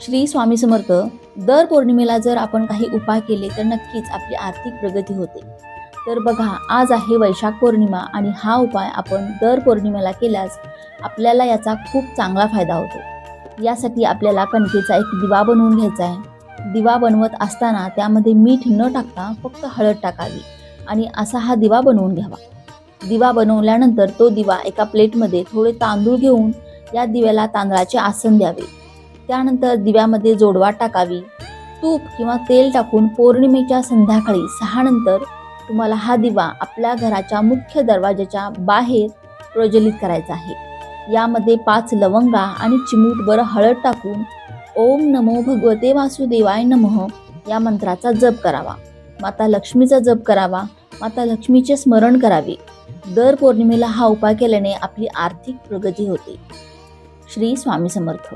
श्री स्वामी समर्थ. दर पौर्णिमेला जर आपण काही उपाय केले तर नक्कीच आपली आर्थिक प्रगती होते. तर बघा, आज आहे वैशाख पौर्णिमा आणि हा उपाय आपण दर पौर्णिमेला केल्यास आपल्याला याचा खूप चांगला फायदा होतो. यासाठी आपल्याला कणकेचा एक दिवा बनवून घ्यायचा आहे. दिवा बनवत असताना त्यामध्ये मीठ न टाकता फक्त हळद टाकावी आणि असा हा दिवा बनवून घ्यावा. दिवा बनवल्यानंतर तो दिवा एका प्लेटमध्ये थोडे तांदूळ घेऊन या दिव्याला तांदळाचे आसन द्यावे. त्यानंतर दिव्यामध्ये जोडवा टाकावी. तूप किंवा तेल टाकून पौर्णिमेच्या संध्याकाळी 6 नंतर तुम्हाला हा दिवा आपल्या घराच्या मुख्य दरवाजाच्या बाहेर प्रज्वलित करायचा आहे. यामध्ये 5 लवंगा आणि चिमूटभर हळद टाकून ओम नमो भगवते वासुदेवाय नमः या मंत्राचा जप करावा. माता लक्ष्मीचा जप करावा. माता लक्ष्मीचे स्मरण करावे. दर पौर्णिमेला हा उपाय केल्याने आपली आर्थिक प्रगती होते. श्री स्वामी समर्थ.